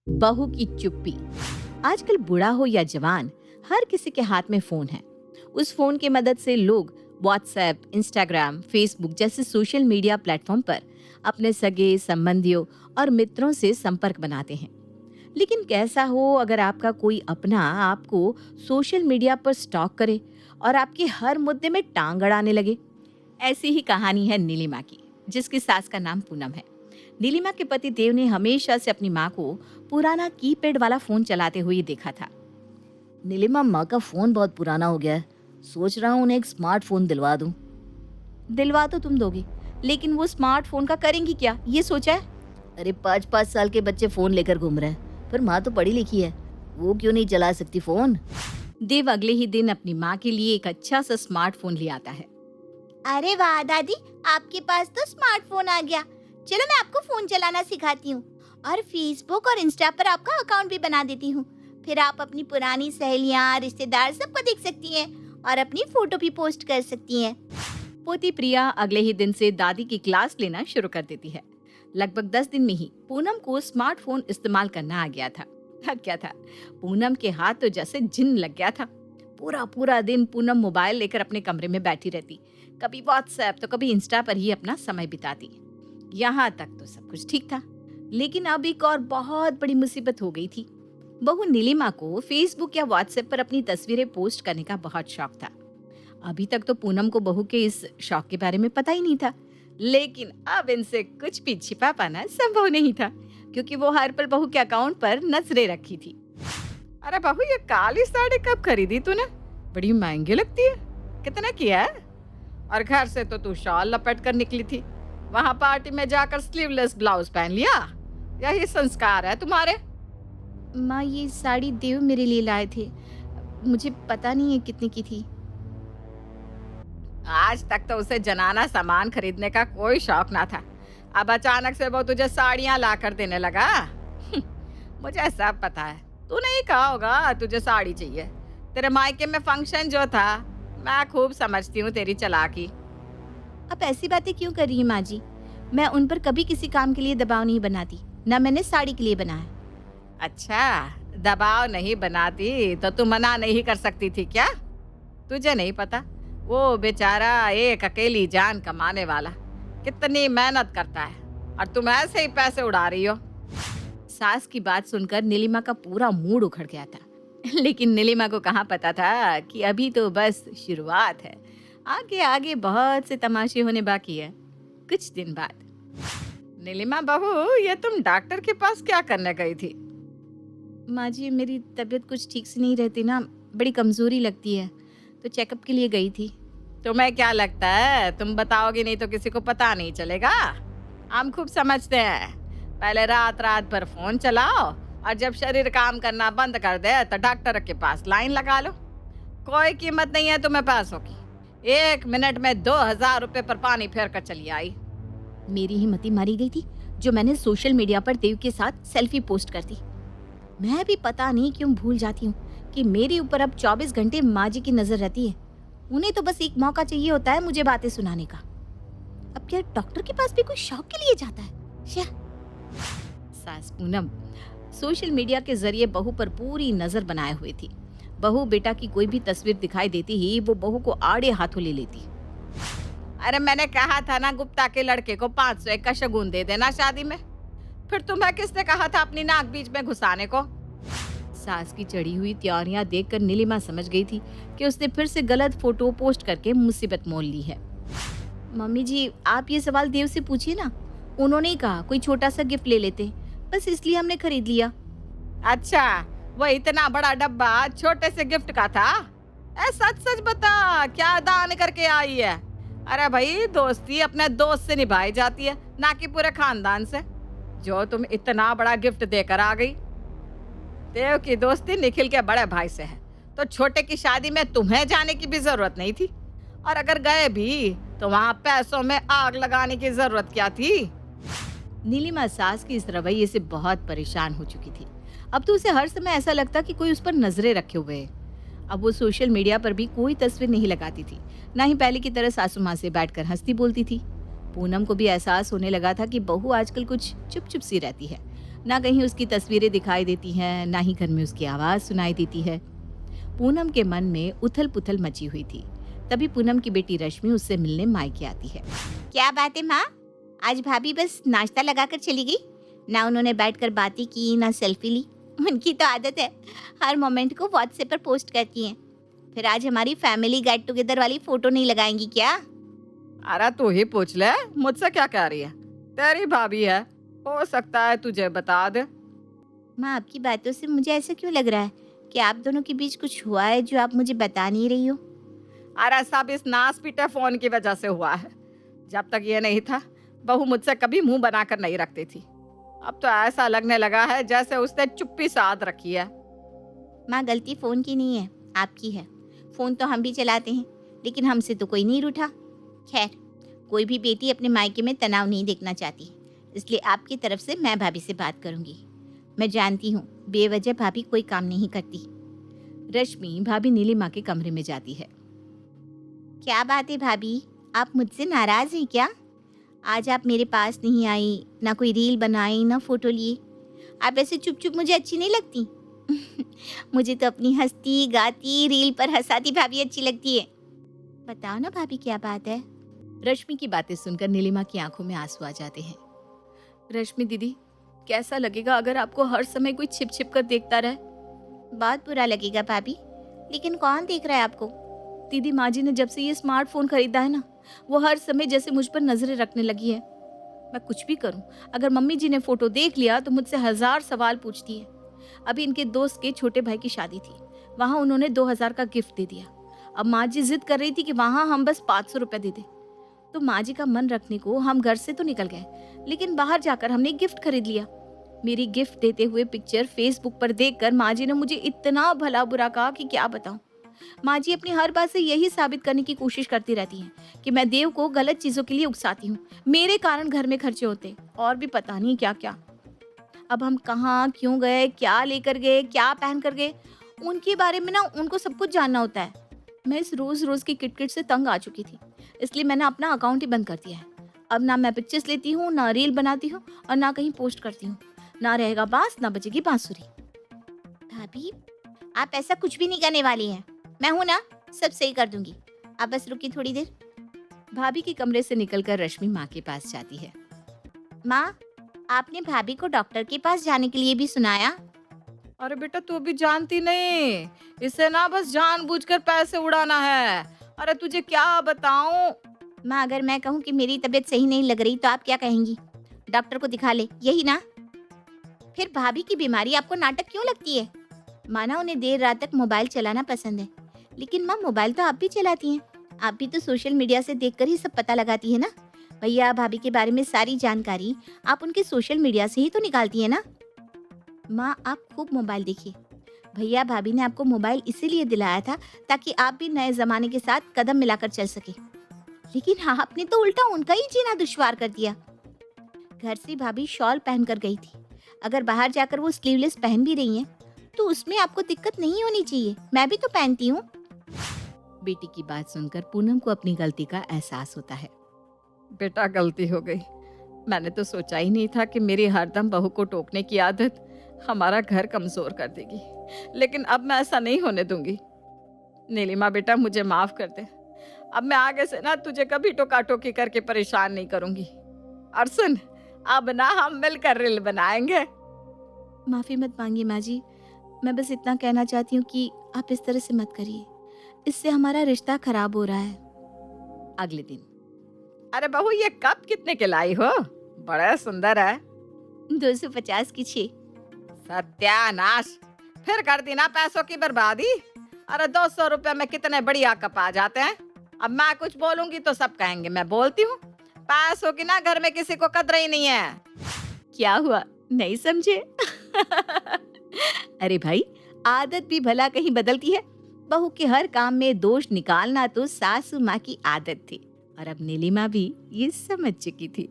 बहू की चुप्पी। आजकल बूढ़ा हो या जवान, हर किसी के हाथ में फोन है। उस फोन की मदद से लोग व्हाट्सएप, इंस्टाग्राम, फेसबुक जैसे सोशल मीडिया प्लेटफॉर्म पर अपने सगे संबंधियों और मित्रों से संपर्क बनाते हैं। लेकिन कैसा हो अगर आपका कोई अपना आपको सोशल मीडिया पर स्टॉक करे और आपके हर मुद्दे में टांग अड़ाने लगे। ऐसी ही कहानी है नीलिमा की, जिसकी सास का नाम पूनम है। नीलिमा के पति देव ने हमेशा से अपनी माँ को पुराना कीपैड वाला फोन चलाते हुए देखा था। नीलिमा, माँ का फोन बहुत पुराना हो गया है। सोच रहा हूँ उन्हें एक स्मार्टफोन दिलवा दूँ। दिलवा तो तुम दोगे, लेकिन वो स्मार्टफोन का करेंगी क्या, ये सोचा है? अरे 5-5 साल के बच्चे फोन लेकर घूम रहे हैं, पर माँ तो पढ़ी लिखी है, वो क्यों नहीं चला सकती फोन। देव अगले ही दिन अपनी माँ के लिए एक अच्छा सा स्मार्टफोन ले आता है। अरे वाह दादी, आपके पास तो स्मार्टफोन आ गया। चलो मैं आपको फोन चलाना सिखाती हूँ और फेसबुक और इंस्टा पर आपका अकाउंट भी बना देती हूँ। फिर आप अपनी पुरानी सहेलियाँ, रिश्तेदार सबको देख सकती हैं और अपनी फोटो भी पोस्ट कर सकती हैं। पोती प्रिया अगले ही दिन से दादी की क्लास लेना शुरू कर देती है। लगभग 10 दिन में ही पूनम को स्मार्टफोन इस्तेमाल करना आ गया था। अब क्या था, पूनम के हाथ तो जैसे जिन लग गया था। पूरा पूरा दिन पूनम मोबाइल लेकर अपने कमरे में बैठी रहती, कभी व्हाट्सएप तो कभी इंस्टा पर ही अपना समय बिताती। यहाँ तक तो सब कुछ ठीक था, लेकिन अब एक और बहुत बड़ी मुसीबत हो गई थी। बहू नीलिमा को फेसबुक या व्हाट्सएप पर अपनी तस्वीरें पोस्ट करने का बहुत शौक था। अभी तक तो पूनम को बहू के इस शौक के बारे में पता ही नहीं था, लेकिन अब इनसे कुछ भी छिपा पाना संभव नहीं था, क्योंकि वो हर पल बहू के अकाउंट पर नजरें रखी थी। अरे बहू, ये काली साड़ी कब खरीदी तूने? बड़ी महंगी लगती है, कितना किया है? और घर से तो तू शॉल लपेट कर निकली थी, वहां पार्टी में जाकर स्लीवलेस ब्लाउज पहन लिया। यही संस्कार है तुम्हारे? माँ, ये साड़ी देव मेरे लिए लाए थे, मुझे पता नहीं है कितने की थी। आज तक तो उसे जनाना सामान खरीदने का कोई शौक ना था, अब अचानक से वो तुझे साड़ियां ला कर देने लगा। मुझे सब पता है, तू नहीं कहा होगा तुझे साड़ी चाहिए। तेरे मायके में फंक्शन जो था, मैं खूब समझती हूँ तेरी चालाकी। आप ऐसी बातें क्यों कर रही हैं माँ जी? मैं उन पर कभी किसी काम के लिए दबाव नहीं बनाती, ना मैंने साड़ी के लिए बनाया। अच्छा, दबाव नहीं बनाती तो तू मना नहीं कर सकती थी क्या? तुझे नहीं पता, वो बेचारा एक अकेली जान कमाने वाला कितनी मेहनत करता है, और तुम ऐसे ही पैसे उड़ा रही हो। सास की बात सुनकर नीलिमा का पूरा मूड उखड़ गया था, लेकिन नीलिमा को कहाँ पता था कि अभी तो बस शुरुआत है, आगे आगे बहुत से तमाशे होने बाकी है। कुछ दिन बाद, नीलिमा बहू, ये तुम डॉक्टर के पास क्या करने गई थी? माँ जी, मेरी तबीयत कुछ ठीक से नहीं रहती ना, बड़ी कमजोरी लगती है, तो चेकअप के लिए गई थी। तुम्हें क्या लगता है तुम बताओगी नहीं तो किसी को पता नहीं चलेगा? हम खूब समझते हैं, पहले रात रात भर फोन चलाओ और जब शरीर काम करना बंद कर दे तो डॉक्टर के पास लाइन लगा लो। कोई कीमत नहीं है तुम्हें पैसों की, 1 मिनट में 2000 रुपए पर पानी फेर कर चली आई। मेरी ही मति मारी गई थी जो मैंने सोशल मीडिया पर देव के साथ सेल्फी पोस्ट कर दी। मैं भी पता नहीं क्यों भूल जाती हूँ कि मेरे ऊपर अब 24 घंटे माँ जी की नजर रहती है। उन्हें तो बस एक मौका चाहिए होता है मुझे बातें सुनाने का। अब क्या डॉक्टर के पास भी कोई शौक के लिए जाता है? श्या। सास पूनम सोशल मीडिया के जरिए बहू पर पूरी नजर बनाए हुई थी। बहू बेटा की कोई भी तस्वीर दिखाई देती ही वो बहू को आड़े हाथों ले लेती। अरे मैंने कहा था ना, गुप्ता के लड़के को 501 का शगुन दे देना शादी में। फिर तुम्हें किसने कहा था अपनी नाक बीच में घुसाने को? सास की चढ़ी हुई तैयारियां देखकर नीलिमा समझ गई थी कि उसने फिर से गलत फोटो पोस्ट करके मुसीबत मोल ली है। मम्मी जी, आप ये सवाल देव से पूछिए ना, उन्होंने ही कहा कोई छोटा सा गिफ्ट ले लेते, बस इसलिए हमने खरीद लिया। अच्छा, वो इतना बड़ा डब्बा छोटे से गिफ्ट का था? सच सच बता, क्या दान करके आई है? अरे भाई, दोस्ती अपने दोस्त से निभाई जाती है, ना कि पूरे खानदान से। जो तुम इतना बड़ा गिफ्ट देकर आ गई। देव की दोस्ती निखिल के बड़े भाई से है, तो छोटे की शादी में तुम्हें जाने की भी जरूरत नहीं थी, और अगर गए भी तो वहां पैसों में आग लगाने की जरूरत क्या थी? नीलिमा सास की इस रवैये से बहुत परेशान हो चुकी थी। अब तो उसे हर समय ऐसा लगता कि कोई उस पर नजरें रखे हुए है। अब वो सोशल मीडिया पर भी कोई तस्वीर नहीं लगाती थी, ना ही पहले की तरह सासू माँ से बैठकर हंसती बोलती थी। पूनम को भी एहसास होने लगा था कि बहू आजकल कुछ चुप चुप सी रहती है, ना कहीं उसकी तस्वीरें दिखाई देती हैं, ना ही घर में उसकी आवाज़ सुनाई देती है। पूनम के मन में उथल-पुथल मची हुई थी। तभी पूनम की बेटी रश्मि उससे मिलने मायके आती है। क्या बात है माँ, आज भाभी बस नाश्ता लगाकर चली गई, ना उन्होंने बैठकर बातें की ना सेल्फी ली। उनकी तो आदत है, हर मोमेंट को व्हाट्सएप पर पोस्ट करती हैं। फिर आज हमारी फैमिली गेट टुगेदर वाली फोटो नहीं लगाएंगी क्या? अरे तू ही पूछ ले, मुझसे क्या कह रही है? तेरी भाभी है, हो सकता है तुझे बता दे। माँ, आपकी बातों से मुझे ऐसा क्यों लग रहा है कि आप दोनों के बीच कुछ हुआ है जो आप मुझे बता नहीं रही हो? अरे सब इस नास पीटे फोन की वजह से हुआ है। जब तक ये नहीं था, बहू मुझसे कभी मुंह बनाकर नहीं रखती थी। अब तो ऐसा लगने लगा है जैसे उसने चुप्पी साध रखी है। माँ, गलती फ़ोन की नहीं है, आपकी है। फ़ोन तो हम भी चलाते हैं, लेकिन हमसे तो कोई नहीं रूठा। खैर, कोई भी बेटी अपने मायके में तनाव नहीं देखना चाहती, इसलिए आपकी तरफ से मैं भाभी से बात करूंगी। मैं जानती हूँ बेवजह भाभी कोई काम नहीं करती। रश्मि भाभी नीलिमा के कमरे में जाती है। क्या बात है भाभी, आप मुझसे नाराज़ हैं क्या? आज आप मेरे पास नहीं आई, ना कोई रील बनाई, ना फोटो लिए। आप ऐसे चुप चुप मुझे अच्छी नहीं लगती। मुझे तो अपनी हंसती गाती रील पर हंसाती भाभी अच्छी लगती है। बताओ ना भाभी, क्या बात है? रश्मि की बातें सुनकर नीलिमा की आंखों में आंसू आ जाते हैं। रश्मि दीदी, कैसा लगेगा अगर आपको हर समय कोई छिप छिप कर देखता रहे? बहुत बुरा लगेगा भाभी, लेकिन कौन देख रहा है आपको? दीदी, माँ जी ने जब से ये स्मार्टफोन खरीदा है ना, वो हर समय जैसे मुझ पर नजरें रखने लगी है। मैं कुछ भी करूं, अगर मम्मी जी ने फोटो देख लिया तो मुझसे 1000 सवाल पूछती है। अभी इनके दोस्त के छोटे भाई की शादी थी, वहां उन्होंने 2000 का गिफ्ट दे दिया। अब माँ जी जिद कर रही थी कि वहां हम बस 500 रुपए दे दें। तो माँ जी का मन रखने को हम घर से तो निकल गए, लेकिन बाहर जाकर हमने गिफ्ट खरीद लिया। मेरी गिफ्ट देते हुए पिक्चर फेसबुक पर देखकर माँ जी ने मुझे इतना भला बुरा कहा कि क्या बताऊं। माँ जी अपनी हर बात से यही साबित करने की कोशिश करती रहती हैं कि मैं देव को गलत चीजों के लिए उकसाती हूँ, मेरे कारण घर में खर्चे होते, और भी पता नहीं क्या क्या। अब हम कहाँ क्यों गए, क्या लेकर गए, क्या पहन कर गए, उनके बारे में ना उनको सब कुछ जानना होता है। मैं इस रोज रोज की किटकिट से तंग आ चुकी थी, इसलिए मैंने अपना अकाउंट ही बंद कर दिया है। अब ना मैं पिक्चर्स लेती हूँ, ना रील बनाती हूँ, और ना कहीं पोस्ट करती हूँ। ना रहेगा बांस, ना बजेगी बांसुरी। भाभी, आप ऐसा कुछ भी नहीं करने वाली हैं। मैं हूं ना, सब सही कर दूंगी। आप बस रुकी थोड़ी देर। भाभी के कमरे से निकलकर रश्मि माँ के पास जाती है। माँ, आपने भाभी को डॉक्टर के पास जाने के लिए भी सुनाया? अरे बेटा, तू अभी जानती नहीं, इसे ना बस जानबूझकर पैसे उड़ाना है। अरे तुझे क्या बताऊं। माँ, अगर मैं कहूँ कि मेरी तबीयत सही नहीं लग रही तो आप क्या कहेंगी? डॉक्टर को दिखा ले, यही ना? फिर भाभी की बीमारी आपको नाटक क्यों लगती है? माना उन्हें देर रात तक मोबाइल चलाना पसंद है, लेकिन माँ, मोबाइल तो आप भी चलाती हैं। आप भी तो सोशल मीडिया से देखकर ही सब पता लगाती है ना। भैया भाभी के बारे में सारी जानकारी आप उनके सोशल मीडिया से ही तो निकालती है ना। माँ, आप खूब मोबाइल देखिए। भैया भाभी ने आपको मोबाइल इसीलिए दिलाया था ताकि आप भी नए जमाने के साथ कदम मिलाकर चल सके, लेकिन आपने तो उल्टा उनका ही जीना दुश्वार कर दिया। घर से भाभी शॉल पहनकर गई थी, अगर बाहर जाकर वो स्लीवलेस पहन भी रही हैं तो उसमें आपको दिक्कत नहीं होनी चाहिए। मैं भी तो पहनती हूँ। बेटी की बात सुनकर पूनम को अपनी गलती का एहसास होता है। बेटा, गलती हो गई। मैंने तो सोचा ही नहीं था कि मेरी हरदम बहू को टोकने की आदत हमारा घर कमजोर कर देगी, लेकिन अब मैं ऐसा नहीं होने दूंगी। नीलिमा बेटा, मुझे माफ कर दे। अब मैं आगे से ना तुझे कभी टोका टोकी करके परेशान नहीं करूंगी। और सुन, अब ना हम मिलकर रील बनाएंगे। माफी मत मांगिए माँ जी, मैं बस इतना कहना चाहती हूँ कि आप इस तरह से मत करिए, इससे हमारा रिश्ता खराब हो रहा है। अगले दिन, अरे बहू, ये कप कितने के लाई हो? बड़ा सुंदर है। 250 की 6। सत्यानाश, फिर कर दी ना पैसों की बर्बादी। अरे 200 रुपए में कितने बढ़िया कप आ जाते हैं। अब मैं कुछ बोलूंगी तो सब कहेंगे मैं बोलती हूँ। पैसों की ना घर में किसी को कदर ही नहीं है। क्या हुआ, नहीं समझे? अरे भाई, आदत भी भला कहीं बदलती है। बहू के हर काम में दोष निकालना तो सासू माँ की आदत थी, और अब नीलिमा भी ये समझ चुकी थी।